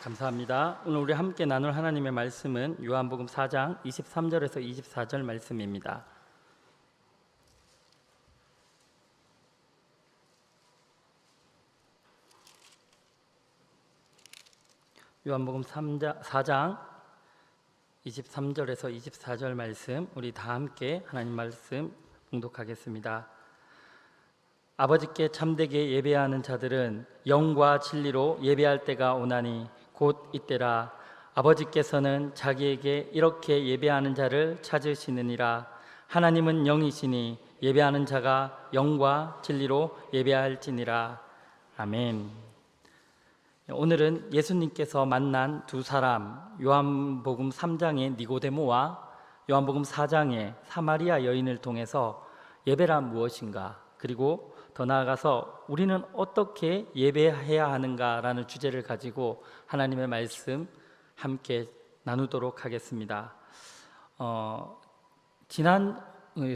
감사합니다. 오늘 우리 함께 나눌 하나님의 말씀은 요한복음 4장 23절에서 24절 말씀입니다. 요한복음 4장 23절에서 24절 말씀, 우리 다 함께 하나님 말씀 봉독하겠습니다. 아버지께 참되게 예배하는 자들은 영과 진리로 예배할 때가 오나니 곧 이때라. 아버지께서는 자기에게 이렇게 예배하는 자를 찾으시느니라. 하나님은 영이시니 예배하는 자가 영과 진리로 예배할지니라. 아멘. 오늘은 예수님께서 만난 두 사람, 요한복음 3장의 니고데모와 요한복음 4장의 사마리아 여인을 통해서 예배란 무엇인가, 그리고 더 나아가서 우리는 어떻게 예배해야 하는가라는 주제를 가지고 하나님의 말씀 함께 나누도록 하겠습니다. 지난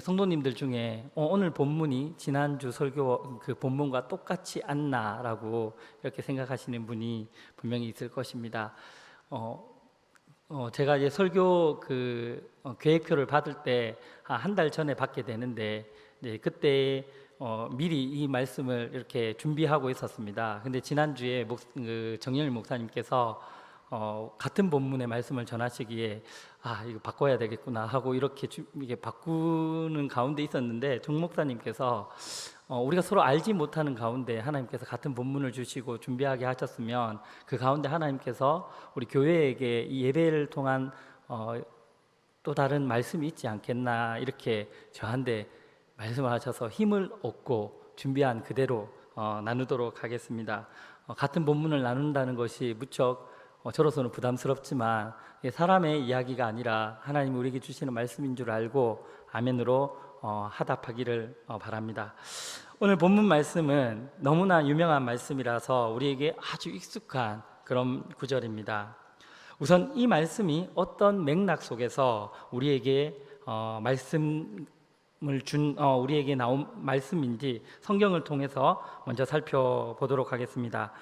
성도님들 중에 오늘 본문이 지난주 설교 그 본문과 똑같지 않나라고 이렇게 생각하시는 분이 분명히 있을 것입니다. 제가 이제 설교 계획표를 받을 때 한 달 전에 받게 되는데, 그때 미리 이 말씀을 이렇게 준비하고 있었습니다. 근데 지난주에 정영일 목사님께서 같은 본문의 말씀을 전하시기에 이거 바꿔야 되겠구나 하고 이렇게 바꾸는 가운데 있었는데, 정 목사님께서 우리가 서로 알지 못하는 가운데 하나님께서 같은 본문을 주시고 준비하게 하셨으면 그 가운데 하나님께서 우리 교회에게 이 예배를 통한 또 다른 말씀이 있지 않겠나, 이렇게 저한테 말씀을 하셔서 힘을 얻고 준비한 그대로 나누도록 하겠습니다. 같은 본문을 나눈다는 것이 무척 저로서는 부담스럽지만 사람의 이야기가 아니라 하나님이 우리에게 주시는 말씀인 줄 알고 아멘으로 하답하기를 바랍니다. 오늘 본문 말씀은 너무나 유명한 말씀이라서 우리에게 아주 익숙한 그런 구절입니다. 우선 이 말씀이 어떤 맥락 속에서 우리에게 우리에게 나온 말씀인지 성경을 통해서 먼저 살펴보도록 하겠습니다.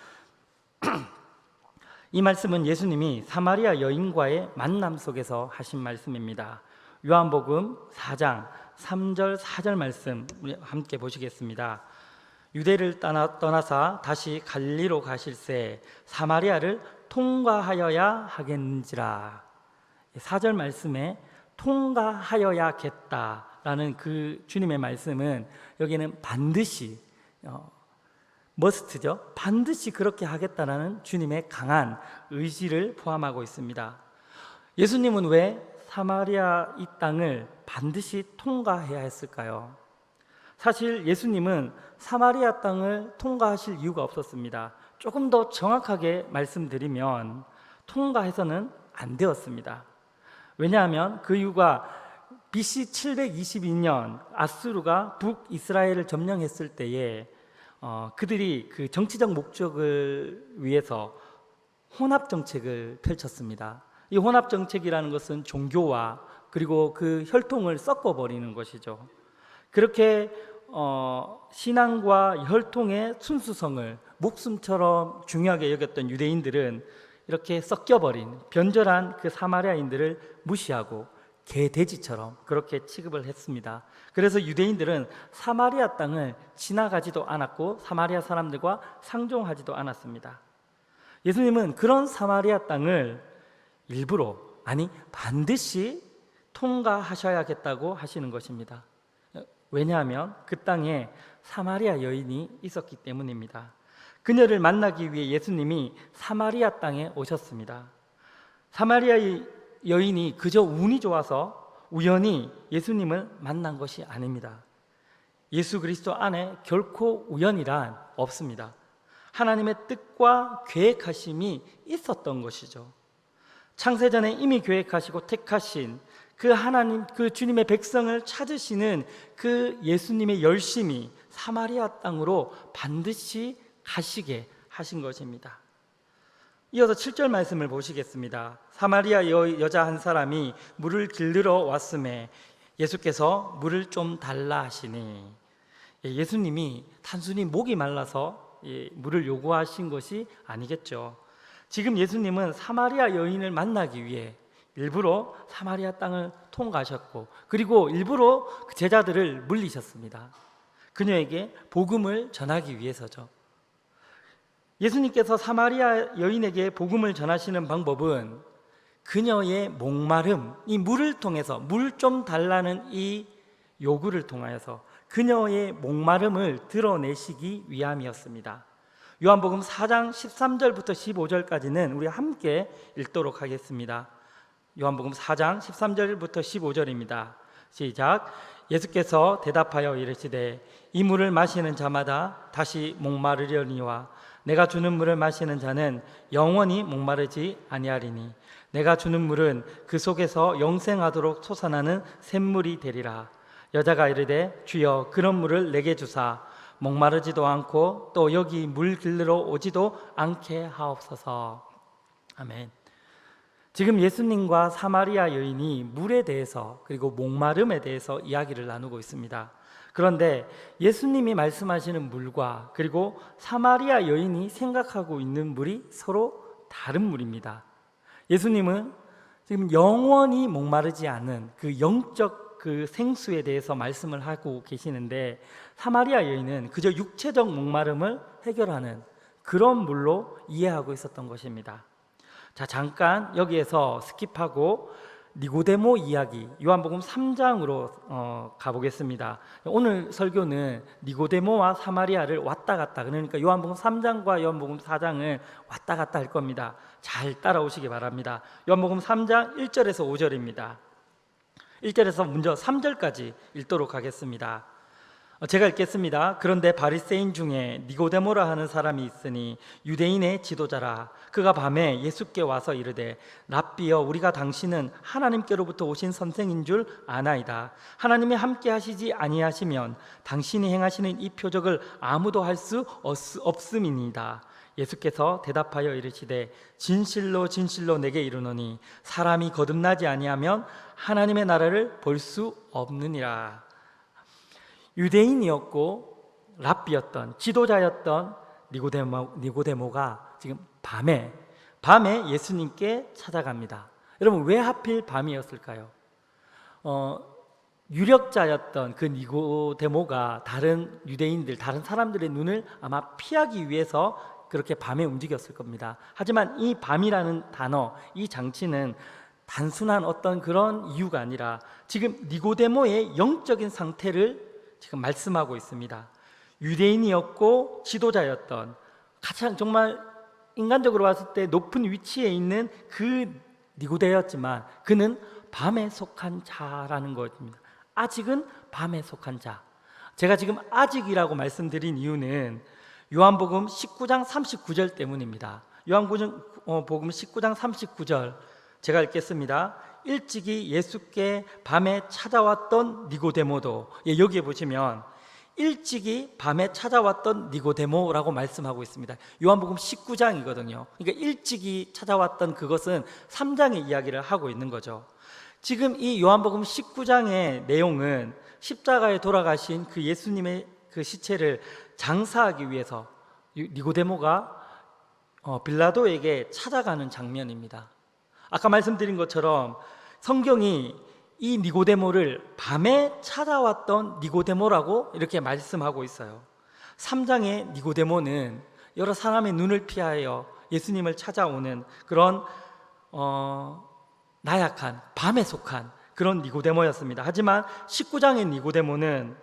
이 말씀은 예수님이 사마리아 여인과의 만남 속에서 하신 말씀입니다. 요한복음 4장 3절 4절 말씀 우리 함께 보시겠습니다. 유대를 떠나사 다시 갈릴리로 가실새 사마리아를 통과하여야 하겠는지라. 4절 말씀에 통과하여야겠다라는 그 주님의 말씀은 여기는 반드시 머스트죠. 반드시 그렇게 하겠다라는 주님의 강한 의지를 포함하고 있습니다. 예수님은 왜 사마리아 이 땅을 반드시 통과해야 했을까요? 사실 예수님은 사마리아 땅을 통과하실 이유가 없었습니다. 조금 더 정확하게 말씀드리면 통과해서는 안 되었습니다. 왜냐하면 그 이유가 BC 722년 아수르가 북이스라엘을 점령했을 때에 그들이 그 정치적 목적을 위해서 혼합 정책을 펼쳤습니다. 이 혼합 정책이라는 것은 종교와 그리고 그 혈통을 섞어버리는 것이죠. 그렇게 신앙과 혈통의 순수성을 목숨처럼 중요하게 여겼던 유대인들은 이렇게 섞여버린 변절한 그 사마리아인들을 무시하고 개돼지처럼 그렇게 취급을 했습니다. 그래서 유대인들은 사마리아 땅을 지나가지도 않았고 사마리아 사람들과 상종하지도 않았습니다. 예수님은 그런 사마리아 땅을 일부러, 아니 반드시 통과하셔야겠다고 하시는 것입니다. 왜냐하면 그 땅에 사마리아 여인이 있었기 때문입니다. 그녀를 만나기 위해 예수님이 사마리아 땅에 오셨습니다. 사마리아 여인이 그저 운이 좋아서 우연히 예수님을 만난 것이 아닙니다. 예수 그리스도 안에 결코 우연이란 없습니다. 하나님의 뜻과 계획하심이 있었던 것이죠. 창세전에 이미 계획하시고 택하신 그 하나님, 그 주님의 백성을 찾으시는 그 예수님의 열심이 사마리아 땅으로 반드시 가시게 하신 것입니다. 이어서 7절 말씀을 보시겠습니다. 사마리아 여자 한 사람이 물을 길르러 왔음에 예수께서 물을 좀 달라 하시니, 예수님이 단순히 목이 말라서 물을 요구하신 것이 아니겠죠. 지금 예수님은 사마리아 여인을 만나기 위해 일부러 사마리아 땅을 통과하셨고, 그리고 일부러 그 제자들을 물리셨습니다. 그녀에게 복음을 전하기 위해서죠. 예수님께서 사마리아 여인에게 복음을 전하시는 방법은 그녀의 목마름, 이 물을 통해서, 물 좀 달라는 이 요구를 통하여서 그녀의 목마름을 드러내시기 위함이었습니다. 요한복음 4장 13절부터 15절까지는 우리 함께 읽도록 하겠습니다. 요한복음 4장 13절부터 15절입니다. 시작. 예수께서 대답하여 이르시되 이 물을 마시는 자마다 다시 목마르려니와 내가 주는 물을 마시는 자는 영원히 목마르지 아니하리니 내가 주는 물은 그 속에서 영생하도록 솟아나는 샘물이 되리라. 여자가 이르되 주여 그런 물을 내게 주사 목마르지도 않고 또 여기 물 길르러 오지도 않게 하옵소서. 아멘. 지금 예수님과 사마리아 여인이 물에 대해서 그리고 목마름에 대해서 이야기를 나누고 있습니다. 그런데 예수님이 말씀하시는 물과 그리고 사마리아 여인이 생각하고 있는 물이 서로 다른 물입니다. 예수님은 지금 영원히 목마르지 않은 그 영적 그 생수에 대해서 말씀을 하고 계시는데, 사마리아 여인은 그저 육체적 목마름을 해결하는 그런 물로 이해하고 있었던 것입니다. 자, 잠깐 여기에서 스킵하고 니고데모 이야기, 요한복음 3장으로 가보겠습니다. 오늘 설교는 니고데모와 사마리아를 왔다 갔다, 그러니까 요한복음 3장과 요한복음 4장을 왔다 갔다 할 겁니다. 잘 따라오시기 바랍니다. 요한복음 3장 1절에서 5절입니다. 1절에서 먼저 3절까지 읽도록 하겠습니다. 제가 읽겠습니다. 그런데 바리새인 중에 니고데모라 하는 사람이 있으니 유대인의 지도자라. 그가 밤에 예수께 와서 이르되 랍비여, 우리가 당신은 하나님께로부터 오신 선생인 줄 아나이다. 하나님이 함께 하시지 아니하시면 당신이 행하시는 이 표적을 아무도 할 수 없음이니이다. 예수께서 대답하여 이르시되 진실로 진실로 내게 이르노니 사람이 거듭나지 아니하면 하나님의 나라를 볼 수 없느니라. 유대인이었고 랍비였던 지도자였던 니고데모가 지금 밤에 예수님께 찾아갑니다. 여러분, 왜 하필 밤이었을까요? 유력자였던 그 니고데모가 다른 유대인들, 다른 사람들의 눈을 아마 피하기 위해서 그렇게 밤에 움직였을 겁니다. 하지만 이 밤이라는 단어, 이 장치는 단순한 어떤 그런 이유가 아니라 지금 니고데모의 영적인 상태를 지금 말씀하고 있습니다. 유대인이었고 지도자였던, 가장 정말 인간적으로 봤을 때 높은 위치에 있는 그 니고데였지만 그는 밤에 속한 자라는 것입니다. 아직은 밤에 속한 자. 제가 지금 아직이라고 말씀드린 이유는 요한복음 19장 39절 때문입니다. 요한복음 19장 39절 제가 읽겠습니다. 일찍이 예수께 밤에 찾아왔던 니고데모도, 여기에 보시면 일찍이 밤에 찾아왔던 니고데모라고 말씀하고 있습니다. 요한복음 19장이거든요. 그러니까 일찍이 찾아왔던 그것은 3장의 이야기를 하고 있는 거죠. 지금 이 요한복음 19장의 내용은 십자가에 돌아가신 그 예수님의 그 시체를 장사하기 위해서 니고데모가 빌라도에게 찾아가는 장면입니다. 아까 말씀드린 것처럼 성경이 이 니고데모를 밤에 찾아왔던 니고데모라고 이렇게 말씀하고 있어요. 3장의 니고데모는 여러 사람의 눈을 피하여 예수님을 찾아오는 그런 나약한, 밤에 속한 그런 니고데모였습니다. 하지만 19장의 니고데모는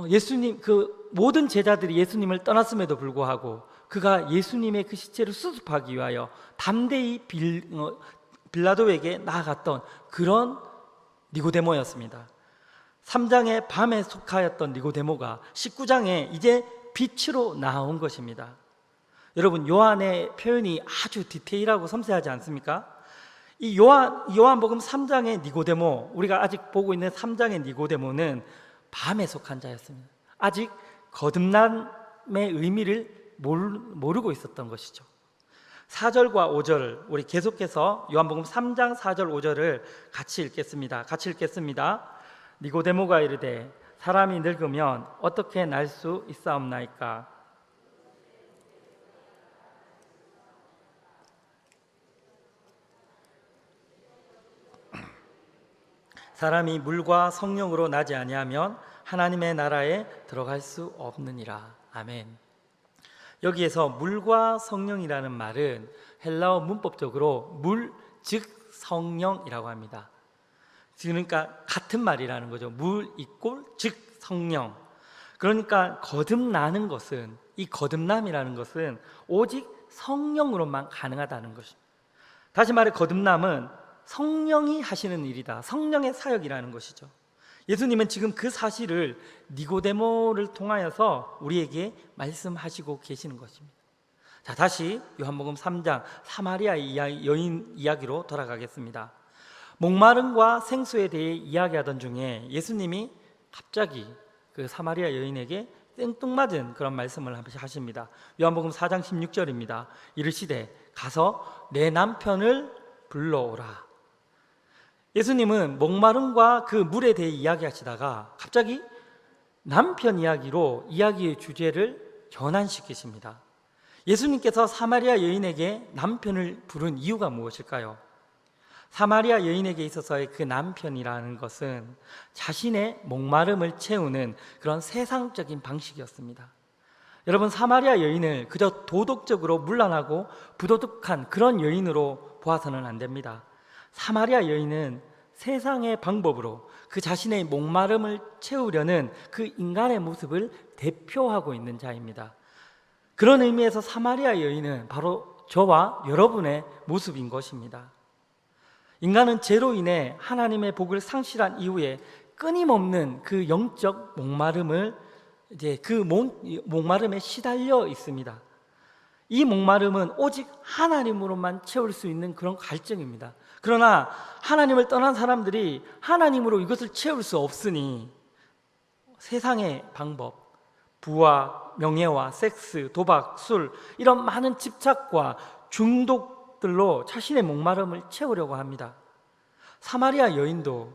예수님, 그 모든 제자들이 예수님을 떠났음에도 불구하고 그가 예수님의 그 시체를 수습하기 위하여 담대히 빌라도에게 나아갔던 그런 니고데모였습니다. 3장의 밤에 속하였던 니고데모가 19장에 이제 빛으로 나온 것입니다. 여러분, 요한의 표현이 아주 디테일하고 섬세하지 않습니까? 이 요한복음 3장의 니고데모, 우리가 아직 보고 있는 3장의 니고데모는 밤에 속한 자였습니다. 아직 거듭남의 의미를 모르고 있었던 것이죠. 4절과 5절, 우리 계속해서 요한복음 3장 4절 5절을 같이 읽겠습니다. 니고데모가 이르되 사람이 늙으면 어떻게 날 수 있사옵나이까? 사람이 물과 성령으로 나지 아니하면 하나님의 나라에 들어갈 수 없느니라. 아멘. 여기에서 물과 성령이라는 말은 헬라어 문법적으로 물, 즉 성령이라고 합니다. 그러니까 같은 말이라는 거죠. 물 이꼴 즉 성령. 그러니까 거듭나는 것은, 이 거듭남이라는 것은 오직 성령으로만 가능하다는 것입니다. 다시 말해 거듭남은 성령이 하시는 일이다. 성령의 사역이라는 것이죠. 예수님은 지금 그 사실을 니고데모를 통하여서 우리에게 말씀하시고 계시는 것입니다. 자, 다시 요한복음 3장 사마리아 여인 이야기로 돌아가겠습니다. 목마름과 생수에 대해 이야기하던 중에 예수님이 갑자기 그 사마리아 여인에게 생뚱맞은 그런 말씀을 하십니다. 요한복음 4장 16절입니다. 이르시되 가서 내 남편을 불러오라. 예수님은 목마름과 그 물에 대해 이야기하시다가 갑자기 남편 이야기로 이야기의 주제를 전환시키십니다. 예수님께서 사마리아 여인에게 남편을 부른 이유가 무엇일까요? 사마리아 여인에게 있어서의 그 남편이라는 것은 자신의 목마름을 채우는 그런 세상적인 방식이었습니다. 여러분, 사마리아 여인을 그저 도덕적으로 문란하고 부도덕한 그런 여인으로 보아서는 안 됩니다. 사마리아 여인은 세상의 방법으로 그 자신의 목마름을 채우려는 그 인간의 모습을 대표하고 있는 자입니다. 그런 의미에서 사마리아 여인은 바로 저와 여러분의 모습인 것입니다. 인간은 죄로 인해 하나님의 복을 상실한 이후에 끊임없는 그 영적 목마름을 목마름에 시달려 있습니다. 이 목마름은 오직 하나님으로만 채울 수 있는 그런 갈증입니다. 그러나 하나님을 떠난 사람들이 하나님으로 이것을 채울 수 없으니 세상의 방법, 부와 명예와 섹스, 도박, 술, 이런 많은 집착과 중독들로 자신의 목마름을 채우려고 합니다. 사마리아 여인도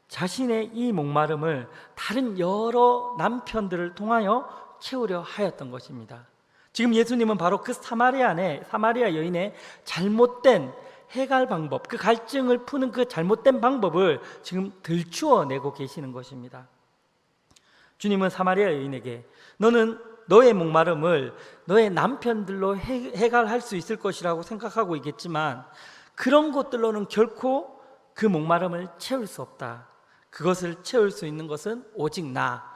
자신의 이 목마름을 다른 여러 남편들을 통하여 채우려 하였던 것입니다. 지금 예수님은 바로 그 사마리아 여인의 잘못된 해갈 방법, 그 갈증을 푸는 그 잘못된 방법을 지금 들추어내고 계시는 것입니다. 주님은 사마리아 여인에게 너는 너의 목마름을 너의 남편들로 해갈할 수 있을 것이라고 생각하고 있겠지만 그런 것들로는 결코 그 목마름을 채울 수 없다. 그것을 채울 수 있는 것은 오직 나,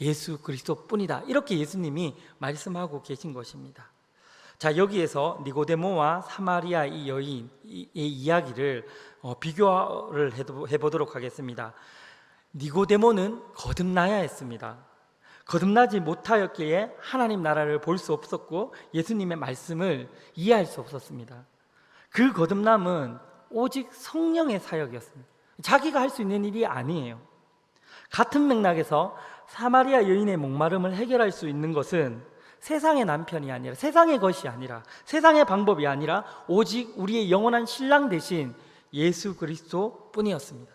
예수 그리스도뿐이다. 이렇게 예수님이 말씀하고 계신 것입니다. 자, 여기에서 니고데모와 사마리아 이 여인의 이야기를 비교를 해보도록 하겠습니다. 니고데모는 거듭나야 했습니다. 거듭나지 못하였기에 하나님 나라를 볼 수 없었고 예수님의 말씀을 이해할 수 없었습니다. 그 거듭남은 오직 성령의 사역이었습니다. 자기가 할 수 있는 일이 아니에요. 같은 맥락에서 사마리아 여인의 목마름을 해결할 수 있는 것은 세상의 남편이 아니라, 세상의 것이 아니라, 세상의 방법이 아니라 오직 우리의 영원한 신랑 대신 예수 그리스도 뿐이었습니다.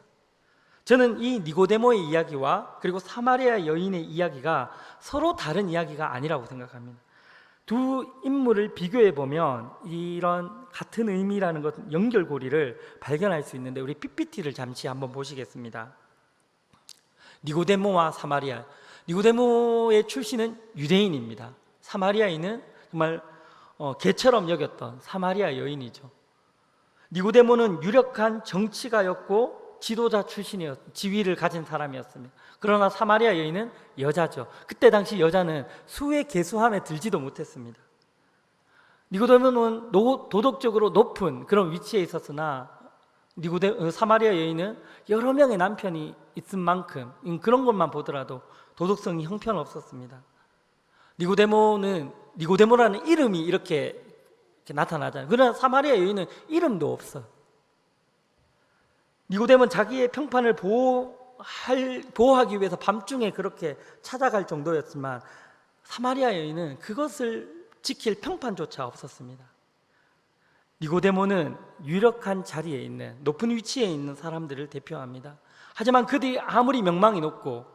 저는 이 니고데모의 이야기와 그리고 사마리아 여인의 이야기가 서로 다른 이야기가 아니라고 생각합니다. 두 인물을 비교해 보면 이런 같은 의미라는 것, 연결고리를 발견할 수 있는데 우리 PPT를 잠시 한번 보시겠습니다. 니고데모와 사마리아. 니고데모의 출신은 유대인입니다. 사마리아인은 정말 개처럼 여겼던 사마리아 여인이죠. 니고데모는 유력한 정치가였고 지도자 출신이었, 지위를 가진 사람이었습니다. 그러나 사마리아 여인은 여자죠. 그때 당시 여자는 수의 계수함에 들지도 못했습니다. 니고데모는 도덕적으로 높은 그런 위치에 있었으나 사마리아 여인은 여러 명의 남편이 있은 만큼 그런 것만 보더라도 도덕성이 형편없었습니다. 니고데모라는 이름이 이렇게 나타나잖아요. 그러나 사마리아 여인은 이름도 없어. 니고데모는 자기의 평판을 보호하기 위해서 밤중에 그렇게 찾아갈 정도였지만 사마리아 여인은 그것을 지킬 평판조차 없었습니다. 니고데모는 유력한 자리에 있는, 높은 위치에 있는 사람들을 대표합니다. 하지만 그들이 아무리 명망이 높고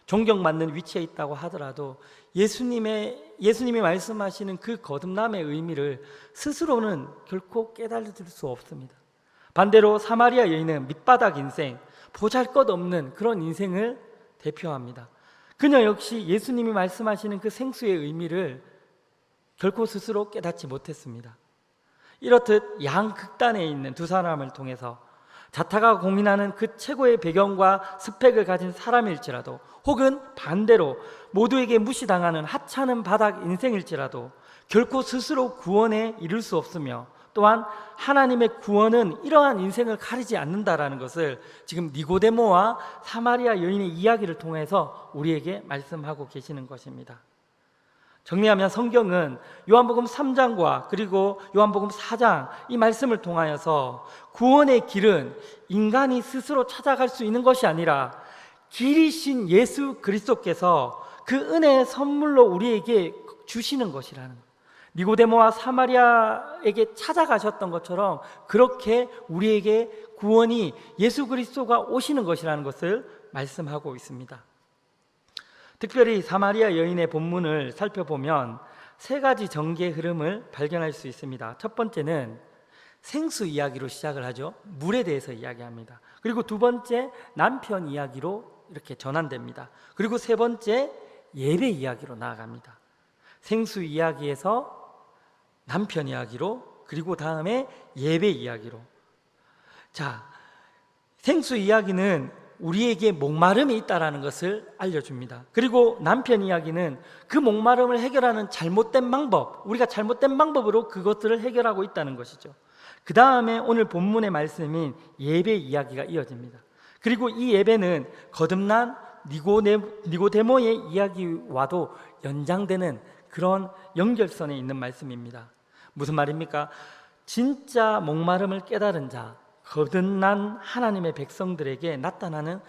존경받는 위치에 있다고 하더라도 예수님이 말씀하시는 그 거듭남의 의미를 스스로는 결코 깨달을 수 없습니다. 반대로 사마리아 여인은 밑바닥 인생, 보잘것없는 그런 인생을 대표합니다. 그녀 역시 예수님이 말씀하시는 그 생수의 의미를 결코 스스로 깨닫지 못했습니다. 이렇듯 양극단에 있는 두 사람을 통해서 자타가 공인하는 그 최고의 배경과 스펙을 가진 사람일지라도, 혹은 반대로 모두에게 무시당하는 하찮은 바닥 인생일지라도 결코 스스로 구원에 이를 수 없으며, 또한 하나님의 구원은 이러한 인생을 가리지 않는다라는 것을 지금 니고데모와 사마리아 여인의 이야기를 통해서 우리에게 말씀하고 계시는 것입니다. 정리하면 성경은 요한복음 3장과 그리고 요한복음 4장 이 말씀을 통하여서 구원의 길은 인간이 스스로 찾아갈 수 있는 것이 아니라 길이신 예수 그리스도께서 그 은혜의 선물로 우리에게 주시는 것이라는 것. 니고데모와 사마리아에게 찾아가셨던 것처럼 그렇게 우리에게 구원이 예수 그리스도가 오시는 것이라는 것을 말씀하고 있습니다. 특별히 사마리아 여인의 본문을 살펴보면 세 가지 전개의 흐름을 발견할 수 있습니다. 첫 번째는 생수 이야기로 시작을 하죠. 물에 대해서 이야기합니다. 그리고 두 번째 남편 이야기로 이렇게 전환됩니다. 그리고 세 번째 예배 이야기로 나아갑니다. 생수 이야기에서 남편 이야기로, 그리고 다음에 예배 이야기로. 자, 생수 이야기는 우리에게 목마름이 있다라는 것을 알려줍니다. 그리고 남편 이야기는 그 목마름을 해결하는 잘못된 방법, 우리가 잘못된 방법으로 그것들을 해결하고 있다는 것이죠. 그 다음에 오늘 본문의 말씀인 예배 이야기가 이어집니다. 그리고 이 예배는 거듭난 니고데모의 이야기와도 연장되는 그런 연결선에 있는 말씀입니다. 무슨 말입니까? 진짜 목마름을 깨달은 자, 거듭난 하나님의 백성들에게 나타나는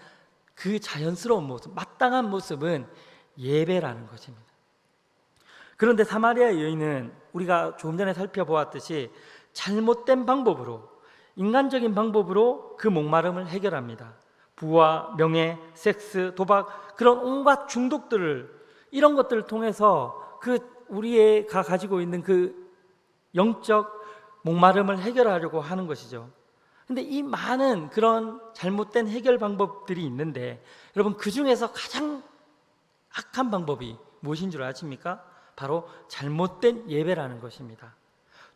그 자연스러운 모습, 마땅한 모습은 예배라는 것입니다. 그런데 사마리아 여인은 우리가 조금 전에 살펴보았듯이 잘못된 방법으로, 인간적인 방법으로 그 목마름을 해결합니다. 부와 명예, 섹스, 도박, 그런 온갖 중독들을, 이런 것들을 통해서 그 우리가 가지고 있는 그 영적 목마름을 해결하려고 하는 것이죠. 근데 이 많은 그런 잘못된 해결 방법들이 있는데, 여러분 그 중에서 가장 악한 방법이 무엇인 줄 아십니까? 바로 잘못된 예배라는 것입니다.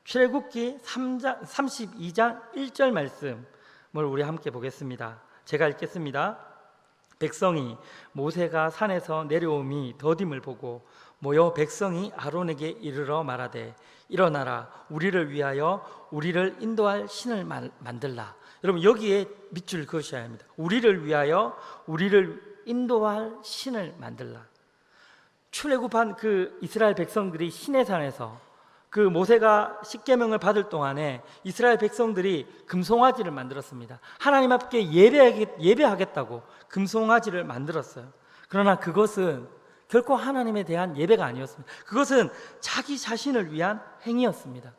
출애굽기 32장 1절 말씀을 우리 함께 보겠습니다. 제가 읽겠습니다. 백성이 모세가 산에서 내려옴이 더딤을 보고 모여 백성이 아론에게 이르러 말하되 일어나라, 우리를 위하여 우리를 인도할 신을 만들라. 여러분 여기에 밑줄 그으셔야 합니다. 우리를 위하여 우리를 인도할 신을 만들라. 출애굽한 그 이스라엘 백성들이 시내산에서 그 모세가 십계명을 받을 동안에 이스라엘 백성들이 금송아지를 만들었습니다. 하나님 앞에 예배하겠다고 금송아지를 만들었어요. 그러나 그것은 결코 하나님에 대한 예배가 아니었습니다. 그것은 자기 자신을 위한 행위였습니다.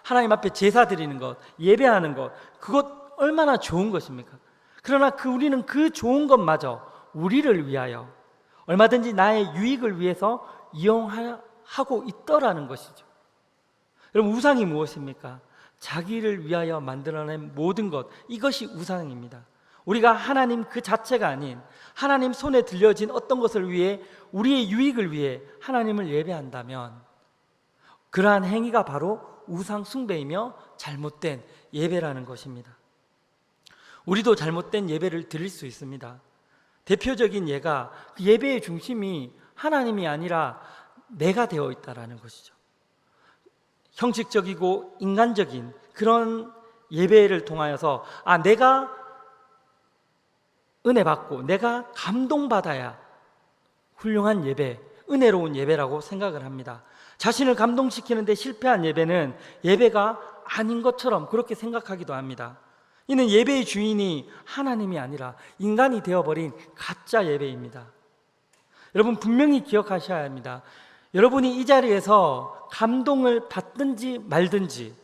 하나님 앞에 제사 드리는 것, 예배하는 것, 그것 얼마나 좋은 것입니까? 그러나 우리는 그 좋은 것마저 우리를 위하여, 얼마든지 나의 유익을 위해서 이용하고 있더라는 것이죠. 여러분 우상이 무엇입니까? 자기를 위하여 만들어낸 모든 것, 이것이 우상입니다. 우리가 하나님 그 자체가 아닌 하나님 손에 들려진 어떤 것을 위해, 우리의 유익을 위해 하나님을 예배한다면 그러한 행위가 바로 우상 숭배이며 잘못된 예배라는 것입니다. 우리도 잘못된 예배를 드릴 수 있습니다. 대표적인 예가 그 예배의 중심이 하나님이 아니라 내가 되어 있다라는 것이죠. 형식적이고 인간적인 그런 예배를 통하여서 내가 은혜 받고 내가 감동받아야 훌륭한 예배, 은혜로운 예배라고 생각을 합니다. 자신을 감동시키는데 실패한 예배는 예배가 아닌 것처럼 그렇게 생각하기도 합니다. 이는 예배의 주인이 하나님이 아니라 인간이 되어버린 가짜 예배입니다. 여러분 분명히 기억하셔야 합니다. 여러분이 이 자리에서 감동을 받든지 말든지,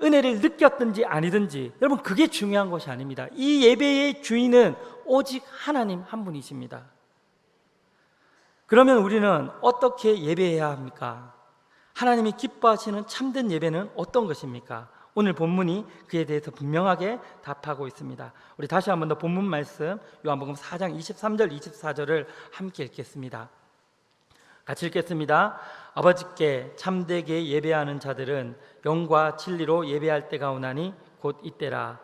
은혜를 느꼈든지 아니든지, 여러분 그게 중요한 것이 아닙니다. 이 예배의 주인은 오직 하나님 한 분이십니다. 그러면 우리는 어떻게 예배해야 합니까? 하나님이 기뻐하시는 참된 예배는 어떤 것입니까? 오늘 본문이 그에 대해서 분명하게 답하고 있습니다. 우리 다시 한번 더 본문 말씀 요한복음 4장 23절 24절을 함께 읽겠습니다. 같이 읽겠습니다. 아버지께 참되게 예배하는 자들은 영과 진리로 예배할 때가 오나니 곧 이때라.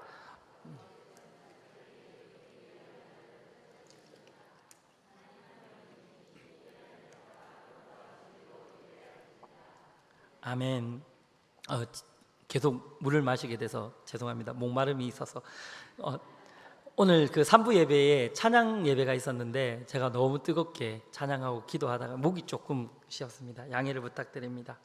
아멘. 계속 물을 마시게 돼서 죄송합니다. 목마름이 있어서. 오늘 그 3부 예배에 찬양 예배가 있었는데 제가 너무 뜨겁게 찬양하고 기도하다가 목이 조금 쉬었습니다. 양해를 부탁드립니다.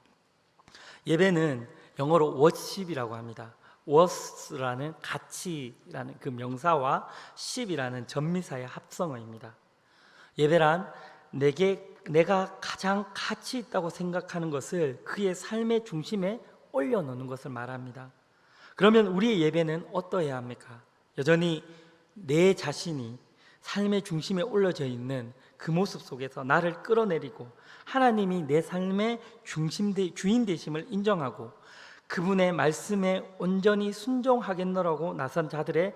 예배는 영어로 worship이라고 합니다. worth라는 가치라는 그 명사와 ship이라는 전미사의 합성어입니다. 예배란 내가 가장 가치 있다고 생각하는 것을 그의 삶의 중심에 올려놓는 것을 말합니다. 그러면 우리의 예배는 어떠해야 합니까? 여전히 내 자신이 삶의 중심에 올려져 있는 그 모습 속에서 나를 끌어내리고 하나님이 내 삶의 주인 되심을 인정하고 그분의 말씀에 온전히 순종하겠노라고 나선 자들의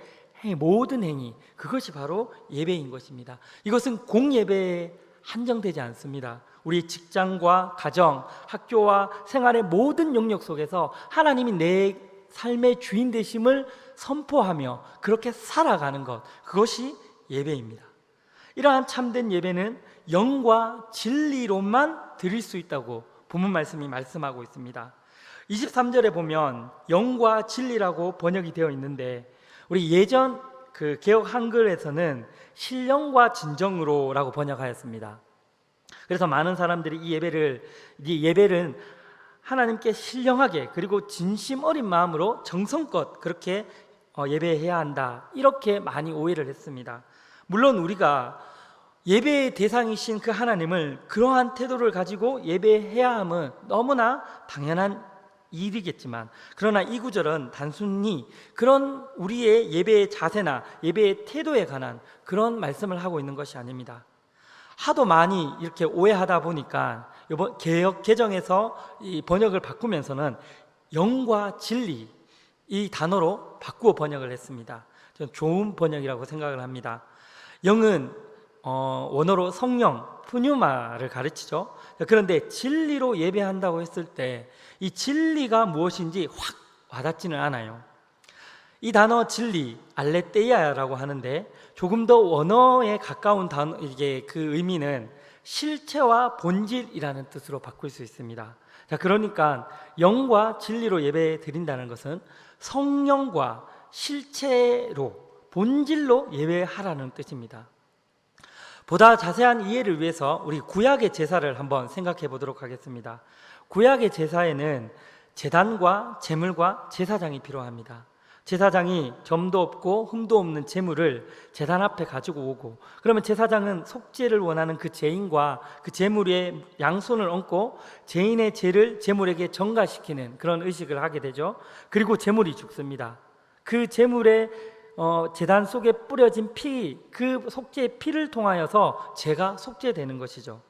모든 행위, 그것이 바로 예배인 것입니다. 이것은 공예배에 한정되지 않습니다. 우리 직장과 가정, 학교와 생활의 모든 영역 속에서 하나님이 내 삶의 주인 되심을 선포하며 그렇게 살아가는 것, 그것이 예배입니다. 이러한 참된 예배는 영과 진리로만 드릴 수 있다고 본문 말씀이 말씀하고 있습니다. 23절에 보면 영과 진리라고 번역이 되어 있는데 우리 예전 그 개역 한글에서는 신령과 진정으로라고 번역하였습니다. 그래서 많은 사람들이 이 예배를 하나님께 신령하게 그리고 진심 어린 마음으로 정성껏 그렇게 예배해야 한다, 이렇게 많이 오해를 했습니다. 물론 우리가 예배의 대상이신 그 하나님을 그러한 태도를 가지고 예배해야 함은 너무나 당연한 일이겠지만, 그러나 이 구절은 단순히 그런 우리의 예배의 자세나 예배의 태도에 관한 그런 말씀을 하고 있는 것이 아닙니다. 하도 많이 이렇게 오해하다 보니까 이번 개역 개정에서 이 번역을 바꾸면서는 영과 진리 이 단어로 바꾸어 번역을 했습니다. 저는 좋은 번역이라고 생각을 합니다. 영은 원어로 성령, 푸뉴마를 가르치죠. 그런데 진리로 예배한다고 했을 때 이 진리가 무엇인지 확 와닿지는 않아요. 이 단어 진리, 알레테이아라고 하는데 조금 더 원어에 가까운 단어, 이게 그 의미는 실체와 본질이라는 뜻으로 바꿀 수 있습니다. 자, 그러니까 영과 진리로 예배 드린다는 것은 성령과 실체로 본질로 예배하라는 뜻입니다. 보다 자세한 이해를 위해서 우리 구약의 제사를 한번 생각해 보도록 하겠습니다. 구약의 제사에는 제단과 제물과 제사장이 필요합니다. 제사장이 점도 없고 흠도 없는 제물을 제단 앞에 가지고 오고, 그러면 제사장은 속죄를 원하는 그 죄인과 그 제물의 양손을 얹고 죄인의 죄를 제물에게 전가시키는 그런 의식을 하게 되죠. 그리고 제물이 죽습니다. 그 제물의 제단 속에 뿌려진 피, 그 속죄의 피를 통하여서 죄가 속죄되는 것이죠.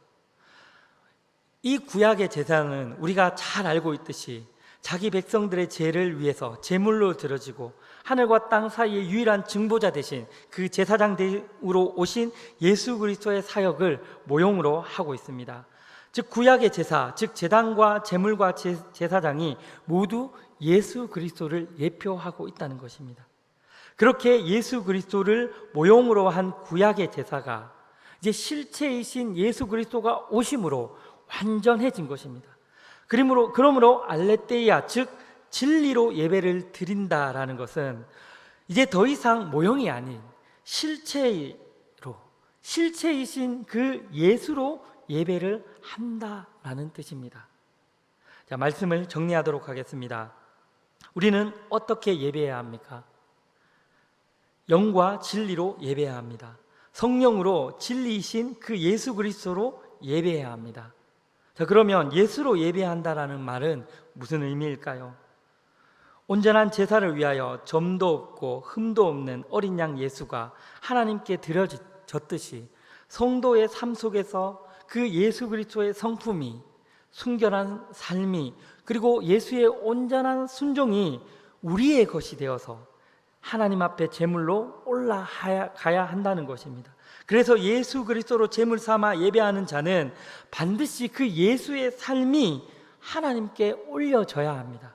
이 구약의 제사는 우리가 잘 알고 있듯이 자기 백성들의 죄를 위해서 제물로 드려지고 하늘과 땅 사이의 유일한 증보자 되신 그 제사장으로 오신 예수 그리스도의 사역을 모형으로 하고 있습니다. 즉 구약의 제사, 즉 제단과 제물과 제사장이 모두 예수 그리스도를 예표하고 있다는 것입니다. 그렇게 예수 그리스도를 모형으로 한 구약의 제사가 이제 실체이신 예수 그리스도가 오심으로 완전해진 것입니다. 그러므로 알레테이아, 즉 진리로 예배를 드린다라는 것은 이제 더 이상 모형이 아닌 실체이신 그 예수로 예배를 한다라는 뜻입니다. 자, 말씀을 정리하도록 하겠습니다. 우리는 어떻게 예배해야 합니까? 영과 진리로 예배해야 합니다. 성령으로 진리이신 그 예수 그리스도로 예배해야 합니다. 자, 그러면 예수로 예배한다라는 말은 무슨 의미일까요? 온전한 제사를 위하여 점도 없고 흠도 없는 어린 양 예수가 하나님께 드려졌듯이 성도의 삶 속에서 그 예수 그리스도의 성품이, 순결한 삶이, 그리고 예수의 온전한 순종이 우리의 것이 되어서 하나님 앞에 제물로 올라가야 한다는 것입니다. 그래서 예수 그리스도로 제물 삼아 예배하는 자는 반드시 그 예수의 삶이 하나님께 올려져야 합니다.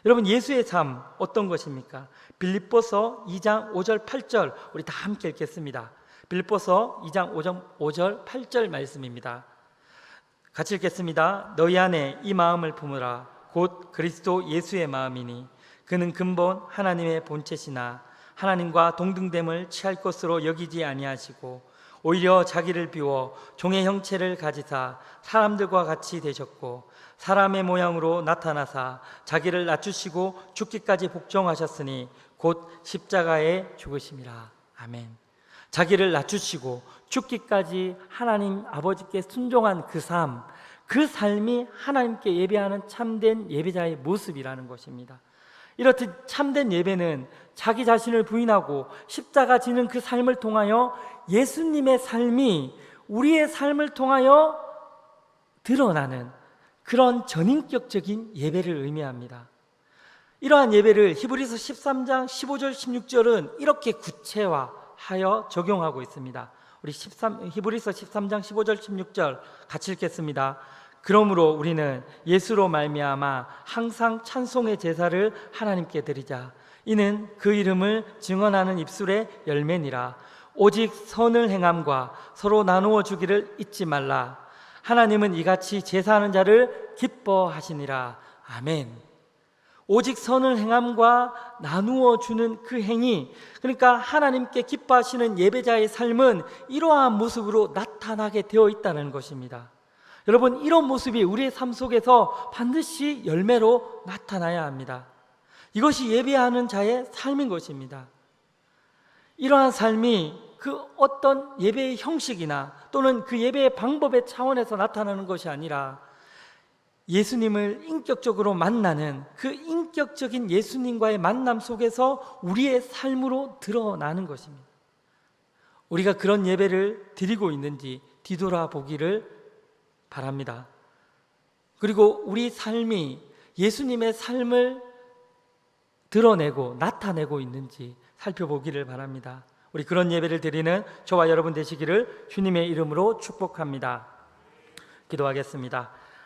여러분, 예수의 삶 어떤 것입니까? 빌립보서 2장 5절 8절 우리 다 함께 읽겠습니다. 빌립보서 2장 5절 8절 말씀입니다. 같이 읽겠습니다. 너희 안에 이 마음을 품으라. 곧 그리스도 예수의 마음이니 그는 근본 하나님의 본체시나 하나님과 동등됨을 취할 것으로 여기지 아니하시고 오히려 자기를 비워 종의 형체를 가지사 사람들과 같이 되셨고 사람의 모양으로 나타나사 자기를 낮추시고 죽기까지 복종하셨으니 곧 십자가에 죽으심이라. 아멘. 자기를 낮추시고 죽기까지 하나님 아버지께 순종한 그 삶, 그 삶이 하나님께 예배하는 참된 예배자의 모습이라는 것입니다. 이렇듯 참된 예배는 자기 자신을 부인하고 십자가 지는 그 삶을 통하여 예수님의 삶이 우리의 삶을 통하여 드러나는 그런 전인격적인 예배를 의미합니다. 이러한 예배를 히브리서 13장 15절 16절은 이렇게 구체화하여 적용하고 있습니다. 우리 히브리서 13장 15절 16절 같이 읽겠습니다. 그러므로 우리는 예수로 말미암아 항상 찬송의 제사를 하나님께 드리자. 이는 그 이름을 증언하는 입술의 열매니라. 오직 선을 행함과 서로 나누어 주기를 잊지 말라. 하나님은 이같이 제사하는 자를 기뻐하시니라. 아멘. 오직 선을 행함과 나누어 주는 그 행위, 그러니까 하나님께 기뻐하시는 예배자의 삶은 이러한 모습으로 나타나게 되어 있다는 것입니다. 여러분, 이런 모습이 우리의 삶 속에서 반드시 열매로 나타나야 합니다. 이것이 예배하는 자의 삶인 것입니다. 이러한 삶이 그 어떤 예배의 형식이나 또는 그 예배의 방법의 차원에서 나타나는 것이 아니라 예수님을 인격적으로 만나는 그 인격적인 예수님과의 만남 속에서 우리의 삶으로 드러나는 것입니다. 우리가 그런 예배를 드리고 있는지 뒤돌아보기를 바랍니다. 그리고 우리 삶이 예수님의 삶을 드러내고 나타내고 있는지 살펴보기를 바랍니다. 우리 그런 예배를 드리는 저와 여러분 되시기를 주님의 이름으로 축복합니다. 기도하겠습니다.